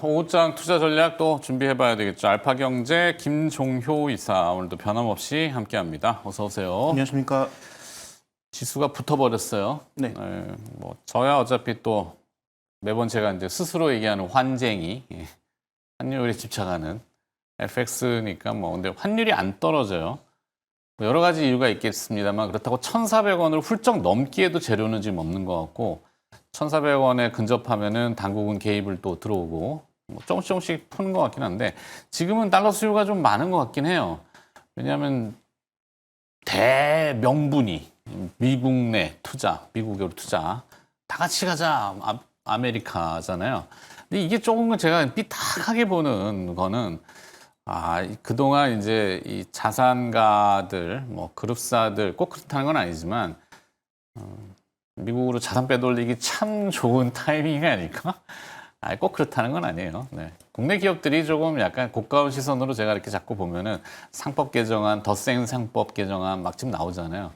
오후장 투자 전략 또 준비해봐야 되겠죠. 알파경제 김종효 이사 오늘도 변함없이 함께합니다. 어서 오세요. 안녕하십니까. 지수가 붙어버렸어요. 네. 뭐 저야 어차피 또 매번 제가 이제 스스로 얘기하는 환쟁이 환율에 집착하는 FX니까 뭐 근데 환율이 안 떨어져요. 뭐 여러 가지 이유가 있겠습니다만 그렇다고 1,400원을 훌쩍 넘기에도 재료는 지금 없는 것 같고 1,400원에 근접하면은 당국은 개입을 또 들어오고 뭐 조금씩 푸는 것 같긴 한데 지금은 달러 수요가 좀 많은 것 같긴 해요. 왜냐하면 대명분이 미국 내 투자, 미국으로 투자 다 같이 가자 아메리카잖아요. 근데 이게 조금은 제가 삐딱하게 보는 거는 그동안 이제 이 자산가들, 뭐 그룹사들 꼭 그렇다는 건 아니지만 미국으로 자산 빼돌리기 참 좋은 타이밍이 아닐까? 꼭 그렇다는 건 아니에요. 네. 국내 기업들이 조금 약간 고가운 시선으로 제가 이렇게 자꾸 보면은 상법 개정안, 더 센 상법 개정안 막 지금 나오잖아요.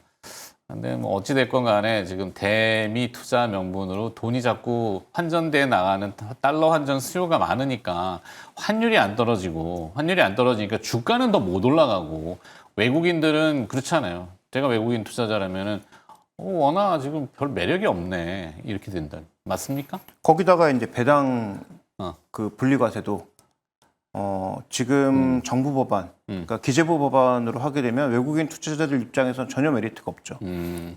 근데 뭐 어찌됐건 간에 지금 대미 투자 명분으로 돈이 자꾸 환전돼 나가는 달러 환전 수요가 많으니까 환율이 안 떨어지니까 주가는 더 못 올라가고 외국인들은 그렇잖아요. 제가 외국인 투자자라면은 워낙 지금 별 매력이 없네. 이렇게 된다. 맞습니까? 거기다가 이제 배당 어. 그 분리과세도 지금 정부 법안, 그러니까 기재부 법안으로 하게 되면 외국인 투자자들 입장에선 전혀 메리트가 없죠.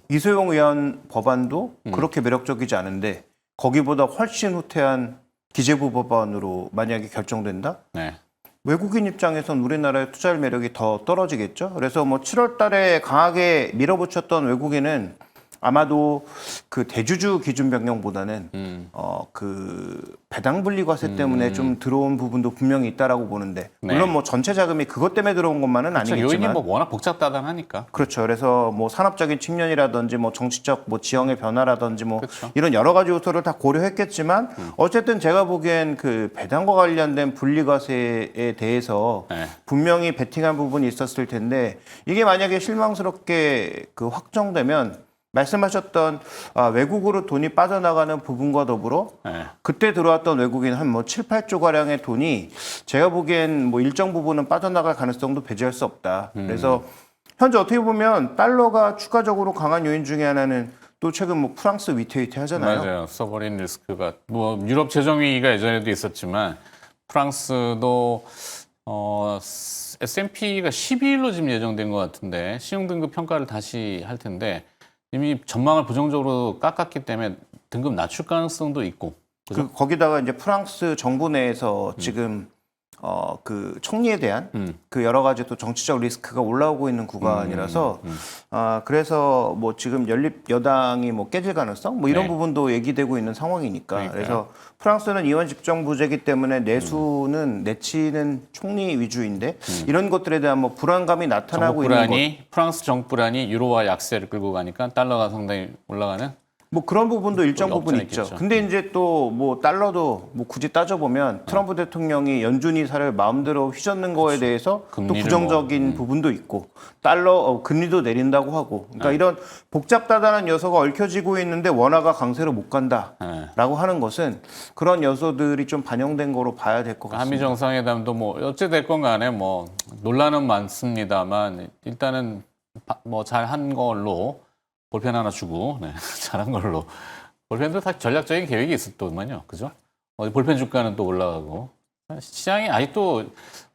이소영 의원 법안도 그렇게 매력적이지 않은데 거기보다 훨씬 후퇴한 기재부 법안으로 만약에 결정된다? 네. 외국인 입장에선 우리나라의 투자할 매력이 더 떨어지겠죠. 그래서 뭐 7월 달에 강하게 밀어붙였던 외국인은 아마도 그 대주주 기준 변경보다는 그 배당 분리과세 때문에 좀 들어온 부분도 분명히 있다라고 보는데 물론 뭐 전체 자금이 그것 때문에 들어온 것만은 그렇죠. 아니겠지만 요인이 뭐 워낙 복잡다단하니까. 그렇죠. 그래서 뭐 산업적인 측면이라든지 뭐 정치적 뭐 지형의 변화라든지 뭐 그렇죠. 이런 여러 가지 요소를 다 고려했겠지만 어쨌든 제가 보기엔 그 배당과 관련된 분리과세에 대해서 네. 분명히 베팅한 부분이 있었을 텐데 이게 만약에 실망스럽게 그 확정되면 말씀하셨던 외국으로 돈이 빠져나가는 부분과 더불어 네. 그때 들어왔던 외국인 한 뭐 7, 8조 가량의 돈이 제가 보기엔 뭐 일정 부분은 빠져나갈 가능성도 배제할 수 없다. 그래서 현재 어떻게 보면 달러가 추가적으로 강한 요인 중에 하나는 또 최근 뭐 프랑스 위태위태 하잖아요. 맞아요. 서버린 리스크가 뭐 유럽 재정 위기가 예전에도 있었지만 프랑스도 S&P가 12일로 지금 예정된 것 같은데 신용등급 평가를 다시 할 텐데 이미 전망을 부정적으로 깎았기 때문에 등급 낮출 가능성도 있고. 그죠? 거기다가 이제 프랑스 정부 내에서 지금 그 총리에 대한 그 여러 가지 또 정치적 리스크가 올라오고 있는 구간이라서 그래서 뭐 지금 연립 여당이 뭐 깨질 가능성 뭐 이런 네. 부분도 얘기되고 있는 상황이니까 그러니까요. 그래서 프랑스는 이원 집정부제이기 때문에 내치는 총리 위주인데 이런 것들에 대한 뭐 불안감이 나타나고 있는 것. 프랑스 정부 불안이 유로화 약세를 끌고 가니까 달러가 상당히 올라가는. 뭐 그런 부분도 일정 없지 부분 않겠죠. 있죠. 근데 이제 또 뭐 달러도 뭐 굳이 따져보면 트럼프 대통령이 연준 이사를 마음대로 휘젓는 거에 대해서 또 금리를 부정적인 부분도 있고 달러 금리도 내린다고 하고 그러니까 이런 복잡다단한 요소가 얽혀지고 있는데 원화가 강세로 못 간다라고 하는 것은 그런 요소들이 좀 반영된 거로 봐야 될 것 같습니다. 한미 정상회담도 뭐 어찌 됐건 간에 뭐 논란은 많습니다만 일단은 뭐 잘한 걸로 볼펜 하나 주고 잘한 걸로 볼펜도 다 전략적인 계획이 있었더만요, 그죠? 볼펜 주가는 또 올라가고 시장이 아직도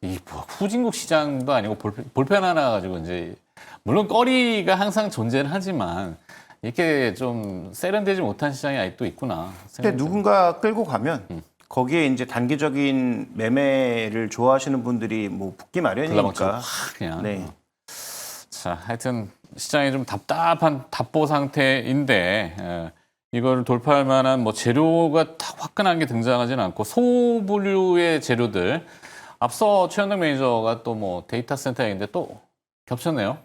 뭐 후진국 시장도 아니고 볼펜 하나 가지고 이제 물론 거리가 항상 존재는 하지만 이렇게 좀 세련되지 못한 시장이 아직도 있구나. 근데 누군가 끌고 가면 거기에 이제 단기적인 매매를 좋아하시는 분들이 뭐 붙기 마련이니까. 확 그냥. 네. 자, 하여튼 시장이 좀 답답한 답보 상태인데 이걸 돌파할 만한 뭐 재료가 다 화끈한 게 등장하지는 않고 소부류의 재료들 앞서 최현덕 매니저가 또 뭐 데이터 센터 얘기인데 또 겹쳤네요.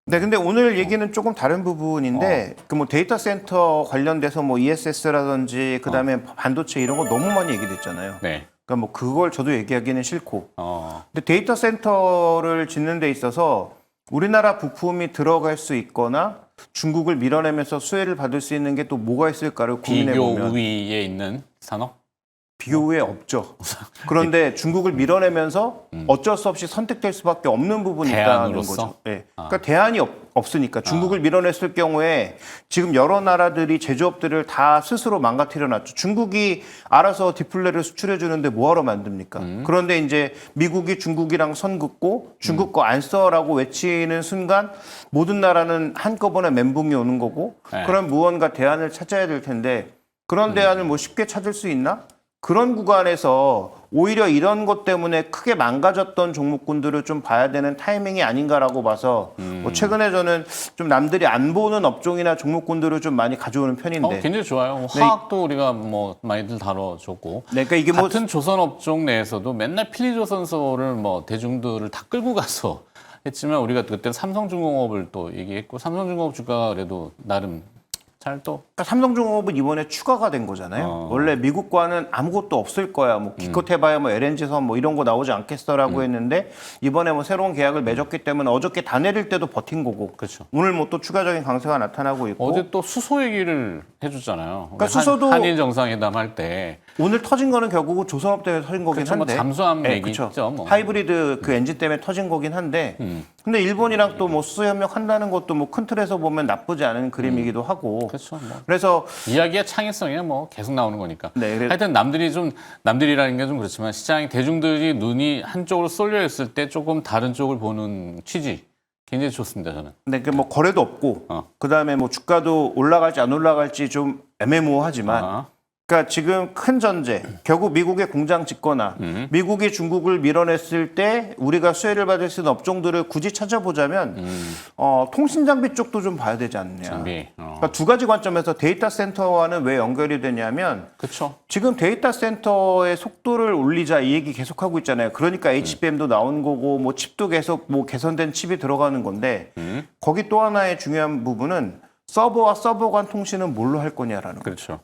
네, 근데 오늘 얘기는 조금 다른 부분인데 그 뭐 데이터 센터 관련돼서 뭐 ESS라든지 그다음에 반도체 이런 거 너무 많이 얘기됐잖아요. 네. 그러니까 뭐 그걸 저도 얘기하기는 싫고. 어, 근데 데이터 센터를 짓는 데 있어서 우리나라 부품이 들어갈 수 있거나 중국을 밀어내면서 수혜를 받을 수 있는 게 또 뭐가 있을까를 고민해 비교 보면 우위에 있는 산업? 비교 후에 없죠. 그런데 중국을 밀어내면서 어쩔 수 없이 선택될 수밖에 없는 부분이 있다는 대안으로서? 거죠. 네. 그러니까 대안이 없으니까 중국을 밀어냈을 경우에 지금 여러 나라들이 제조업들을 다 스스로 망가뜨려 놨죠. 중국이 알아서 디플레를 수출해 주는데 뭐하러 만듭니까? 그런데 이제 미국이 중국이랑 선 긋고 중국 거 안 써라고 외치는 순간 모든 나라는 한꺼번에 멘붕이 오는 거고 네. 그럼 무언가 대안을 찾아야 될 텐데 그런 대안을 뭐 쉽게 찾을 수 있나? 그런 구간에서 오히려 이런 것 때문에 크게 망가졌던 종목군들을 좀 봐야 되는 타이밍이 아닌가라고 봐서 뭐 최근에 저는 좀 남들이 안 보는 업종이나 종목군들을 좀 많이 가져오는 편인데. 굉장히 좋아요. 화학도 우리가 뭐 많이들 다뤄줬고. 네, 그러니까 이게 뭐 같은 조선 업종 내에서도 맨날 필리조선소를 뭐 대중들을 다 끌고 가서 했지만 우리가 그때 삼성중공업을 또 얘기했고 삼성중공업 주가가 그래도 나름 잘 또 그러니까 삼성중공업은 이번에 추가가 된 거잖아요. 원래 미국과는 아무것도 없을 거야. 뭐 기껏 해봐야 뭐 LNG선 뭐 이런 거 나오지 않겠어라고 했는데 이번에 뭐 새로운 계약을 맺었기 때문에 어저께 다 내릴 때도 버틴 거고. 그렇죠. 오늘 뭐 또 추가적인 강세가 나타나고 있고. 어제 또 수소 얘기를 해줬잖아요. 그러니까 수소도 한일 정상회담 할 때 오늘 터진 거는 결국은 조선업 때문에 터진 거긴 그쵸, 뭐 한데. 잠수함 네, 얘기 그쵸. 있죠, 뭐. 하이브리드 그 엔진 때문에 터진 거긴 한데. 근데 일본이랑 또 뭐 수소 협력한다는 것도 뭐 큰 틀에서 보면 나쁘지 않은 그림이기도 하고. 그렇죠. 뭐. 그래서 이야기의 창의성이 뭐 계속 나오는 거니까. 네, 하여튼 남들이라는 게 좀 그렇지만 시장이 대중들이 눈이 한쪽으로 쏠려 있을 때 조금 다른 쪽을 보는 취지 굉장히 좋습니다 저는. 근데 그 뭐 거래도 없고 그다음에 뭐 주가도 올라갈지 안 올라갈지 좀 애매모호하지만 그러니까 지금 큰 전제 결국 미국의 공장 짓거나 미국이 중국을 밀어냈을 때 우리가 수혜를 받을 수 있는 업종들을 굳이 찾아보자면 통신 장비 쪽도 좀 봐야 되지 않느냐. 장비. 그러니까 두 가지 관점에서 데이터 센터와는 왜 연결이 되냐면 그렇죠. 지금 데이터 센터의 속도를 올리자 이 얘기 계속하고 있잖아요. 그러니까 HBM도 나온 거고 뭐 칩도 계속 뭐 개선된 칩이 들어가는 건데 거기 또 하나의 중요한 부분은 서버와 서버 간 통신은 뭘로 할 거냐라는 거죠. 그렇죠.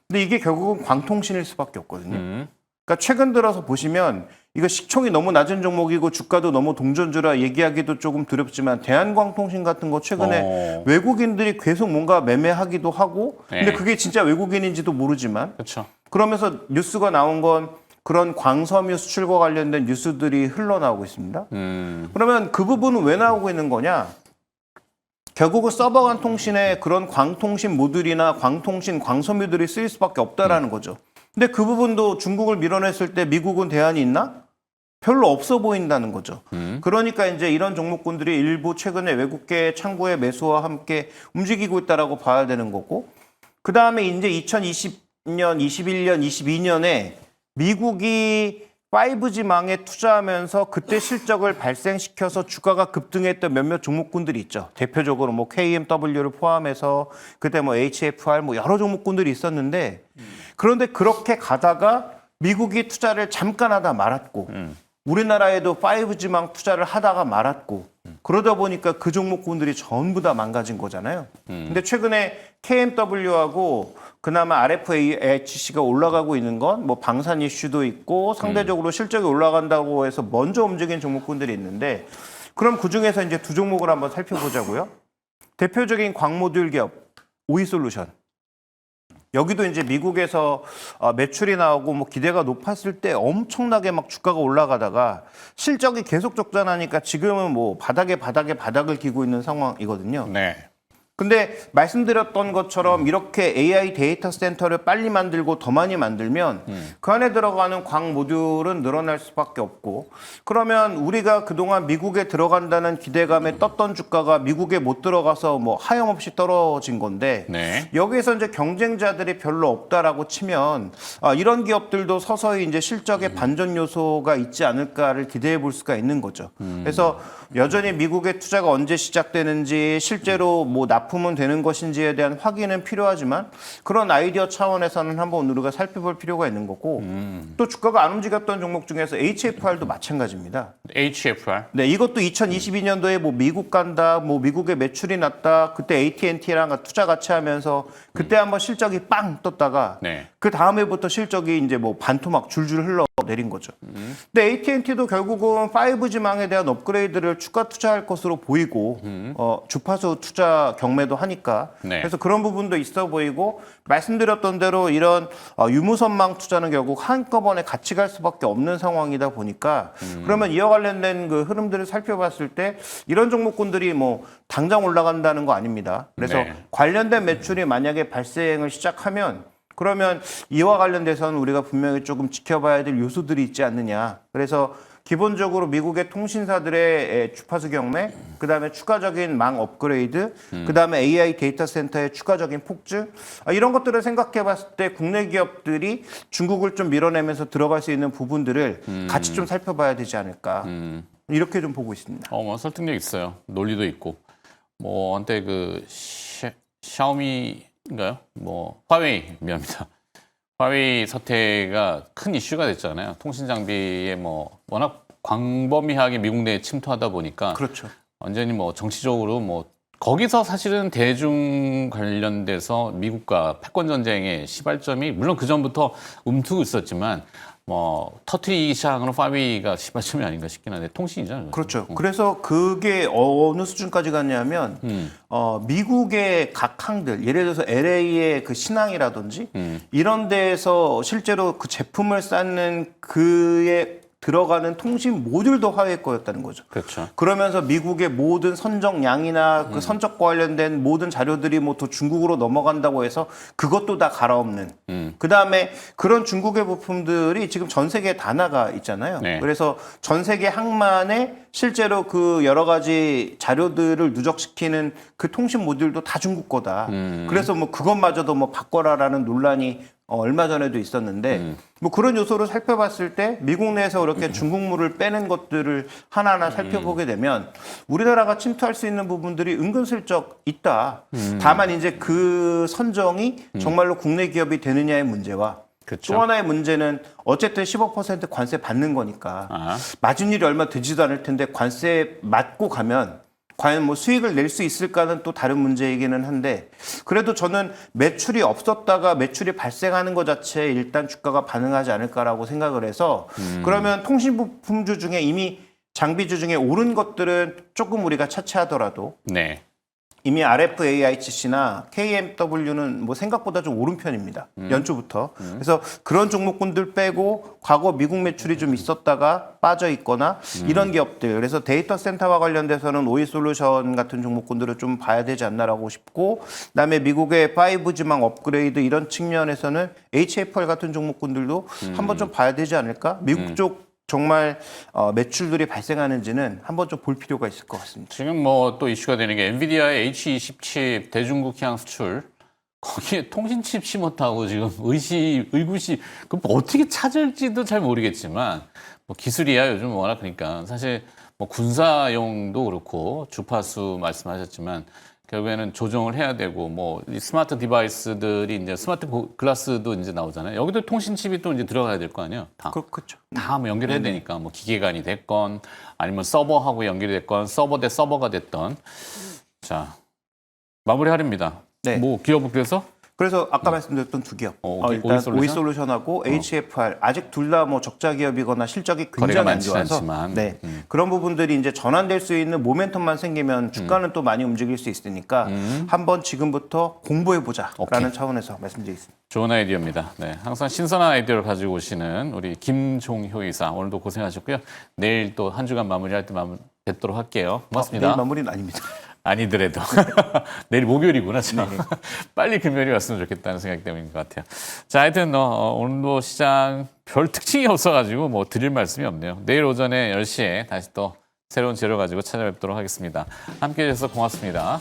근데 이게 결국은 광통신일 수밖에 없거든요. 그러니까 최근 들어서 보시면 이거 시총이 너무 낮은 종목이고 주가도 너무 동전주라 얘기하기도 조금 두렵지만 대한광통신 같은 거 최근에 외국인들이 계속 뭔가 매매하기도 하고 근데 네. 그게 진짜 외국인인지도 모르지만 그렇죠. 그러면서 뉴스가 나온 건 그런 광섬유 수출과 관련된 뉴스들이 흘러나오고 있습니다. 그러면 그 부분은 왜 나오고 있는 거냐? 결국은 서버 간 통신에 그런 광통신 모듈이나 광통신, 광섬유들이 쓰일 수밖에 없다라는 거죠. 근데 그 부분도 중국을 밀어냈을 때 미국은 대안이 있나? 별로 없어 보인다는 거죠. 그러니까 이제 이런 종목군들이 일부 최근에 외국계 창구의 매수와 함께 움직이고 있다라고 봐야 되는 거고 그 다음에 이제 2020년, 21년, 22년에 미국이 5G망에 투자하면서 그때 실적을 발생시켜서 주가가 급등했던 몇몇 종목군들이 있죠. 대표적으로 뭐 KMW를 포함해서 그때 뭐 HFR 뭐 여러 종목군들이 있었는데 그런데 그렇게 가다가 미국이 투자를 잠깐 하다 말았고 우리나라에도 5G망 투자를 하다가 말았고 그러다 보니까 그 종목군들이 전부 다 망가진 거잖아요. 근데 최근에 KMW하고 그나마 RFHC가 올라가고 있는 건 뭐 방산 이슈도 있고 상대적으로 실적이 올라간다고 해서 먼저 움직인 종목군들이 있는데 그럼 그중에서 이제 두 종목을 한번 살펴보자고요. 대표적인 광모듈 기업 오이솔루션. 여기도 이제 미국에서 매출이 나오고 뭐 기대가 높았을 때 엄청나게 막 주가가 올라가다가 실적이 계속 적자나니까 지금은 뭐 바닥을 기고 있는 상황이거든요. 네. 근데 말씀드렸던 것처럼 이렇게 AI 데이터 센터를 빨리 만들고 더 많이 만들면 그 안에 들어가는 광 모듈은 늘어날 수밖에 없고 그러면 우리가 그동안 미국에 들어간다는 기대감에 떴던 주가가 미국에 못 들어가서 뭐 하염없이 떨어진 건데 네. 여기에서 이제 경쟁자들이 별로 없다라고 치면 이런 기업들도 서서히 이제 실적에 반전 요소가 있지 않을까를 기대해 볼 수가 있는 거죠. 그래서 여전히 미국의 투자가 언제 시작되는지 실제로 뭐 납품은 되는 것인지에 대한 확인은 필요하지만 그런 아이디어 차원에서는 한번 우리가 살펴볼 필요가 있는 거고 또 주가가 안 움직였던 종목 중에서 HFR도 마찬가지입니다. HFR. 네, 이것도 2022년도에 뭐 미국 간다, 뭐 미국의 매출이 났다, 그때 AT&T랑 투자 같이 하면서 그때 한번 실적이 빵 떴다가 네. 그 다음 해부터 실적이 이제 뭐 반토막 줄줄 흘러 내린 거죠. 근데 AT&T도 결국은 5G망에 대한 업그레이드를 추가 투자할 것으로 보이고 주파수 투자 경매도 하니까 네. 그래서 그런 부분도 있어 보이고 말씀드렸던 대로 이런 유무선망 투자는 결국 한꺼번에 같이 갈 수밖에 없는 상황이다 보니까 그러면 이와 관련된 그 흐름들을 살펴봤을 때 이런 종목군들이 뭐 당장 올라간다는 거 아닙니다. 그래서 네. 관련된 매출이 만약에 발생을 시작하면 그러면 이와 관련돼서는 우리가 분명히 조금 지켜봐야 될 요소들이 있지 않느냐. 그래서 기본적으로 미국의 통신사들의 주파수 경매, 그다음에 추가적인 망 업그레이드, 그다음에 AI 데이터 센터의 추가적인 폭증 이런 것들을 생각해 봤을 때 국내 기업들이 중국을 좀 밀어내면서 들어갈 수 있는 부분들을 같이 좀 살펴봐야 되지 않을까. 이렇게 좀 보고 있습니다. 뭐 설득력 있어요. 논리도 있고. 뭐 한때 그 샤오미인가요? 뭐 화웨이 미안합니다. 화웨이 사태가 큰 이슈가 됐잖아요. 통신 장비에 뭐 워낙 광범위하게 미국 내에 침투하다 보니까 그렇죠. 완전히 뭐 정치적으로 뭐 거기서 사실은 대중 관련돼서 미국과 패권 전쟁의 시발점이 물론 그 전부터 움트고 있었지만 뭐 터트리기 시작한 건 화웨이가 시발점이 아닌가 싶긴 한데 통신이잖아요. 그렇죠. 그래서 그게 어느 수준까지 갔냐면 미국의 각 항들, 예를 들어서 LA의 그 신항이라든지 이런 데에서 실제로 그 제품을 쌓는 그에 들어가는 통신 모듈도 화웨이 거였다는 거죠. 그렇죠. 그러면서 미국의 모든 선적량이나 그 선적과 관련된 모든 자료들이 뭐 또 중국으로 넘어간다고 해서 그것도 다 갈아엎는. 그 다음에 그런 중국의 부품들이 지금 전 세계에 다 나가 있잖아요. 네. 그래서 전 세계 항만에 실제로 그 여러 가지 자료들을 누적시키는 그 통신 모듈도 다 중국 거다. 그래서 뭐 그것마저도 뭐 바꿔라라는 논란이 얼마 전에도 있었는데 뭐 그런 요소를 살펴봤을 때 미국 내에서 그렇게 중국물을 빼는 것들을 하나하나 살펴보게 되면 우리나라가 침투할 수 있는 부분들이 은근슬쩍 있다. 다만 이제 그 선정이 정말로 국내 기업이 되느냐의 문제와 그렇죠. 또 하나의 문제는 어쨌든 15% 관세 받는 거니까 아. 맞은 일이 얼마 되지도 않을 텐데 관세 맞고 가면 과연 뭐 수익을 낼 수 있을까는 또 다른 문제이기는 한데 그래도 저는 매출이 없었다가 매출이 발생하는 것 자체에 일단 주가가 반응하지 않을까라고 생각을 해서 그러면 통신 부품주 중에 이미 장비주 중에 오른 것들은 조금 우리가 차치하더라도 네. 이미 RFAICC나 KMW는 뭐 생각보다 좀 오른 편입니다. 연초부터. 그래서 그런 종목군들 빼고 과거 미국 매출이 좀 있었다가 빠져 있거나 이런 기업들. 그래서 데이터 센터와 관련돼서는 오이솔루션 같은 종목군들을 좀 봐야 되지 않나라고 싶고 그다음에 미국의 5G망 업그레이드 이런 측면에서는 HFR 같은 종목군들도 한번 좀 봐야 되지 않을까? 미국 쪽 정말 매출들이 발생하는지는 한번 좀 볼 필요가 있을 것 같습니다. 지금 뭐 또 이슈가 되는 게 엔비디아의 H20 칩 대중국 향 수출 거기에 통신 칩 심었다고 지금 의구시 그 어떻게 찾을지도 잘 모르겠지만 뭐 기술이야 요즘 워낙 그러니까 사실 뭐 군사용도 그렇고 주파수 말씀하셨지만 결국에는 조정을 해야 되고 뭐 이 스마트 디바이스들이 이제 스마트 글라스도 이제 나오잖아요. 여기도 통신 칩이 또 이제 들어가야 될 거 아니에요. 다. 그렇죠. 다 뭐 연결해야 되니까 뭐 기계간이 됐건 아니면 서버하고 연결이 됐건 서버 대 서버가 됐던 자 마무리하렵니다. 네. 뭐 기업국에서 그래서 아까 말씀드렸던 두 기업 오이솔루션? 일단 오이솔루션하고 HFR 아직 둘 다 뭐 적자 기업이거나 실적이 거래가 굉장히 안 많지는 좋아서 않지만. 네. 그런 부분들이 이제 전환될 수 있는 모멘텀만 생기면 주가는 또 많이 움직일 수 있으니까 한번 지금부터 공부해 보자라는 차원에서 말씀드리겠습니다. 좋은 아이디어입니다. 네, 항상 신선한 아이디어를 가지고 오시는 우리 김종효 이사 오늘도 고생하셨고요. 내일 또 한 주간 마무리할 때 뵙도록 할게요. 고맙습니다. 내일 마무리는 아닙니다. 아니더라도 내일 목요일이구나 참. 빨리 금요일이 왔으면 좋겠다는 생각 때문인 것 같아요. 자, 하여튼 오늘도 시장 별 특징이 없어가지고 뭐 드릴 말씀이 없네요. 내일 오전에 10시에 다시 또 새로운 재료 가지고 찾아뵙도록 하겠습니다. 함께해 주셔서 고맙습니다.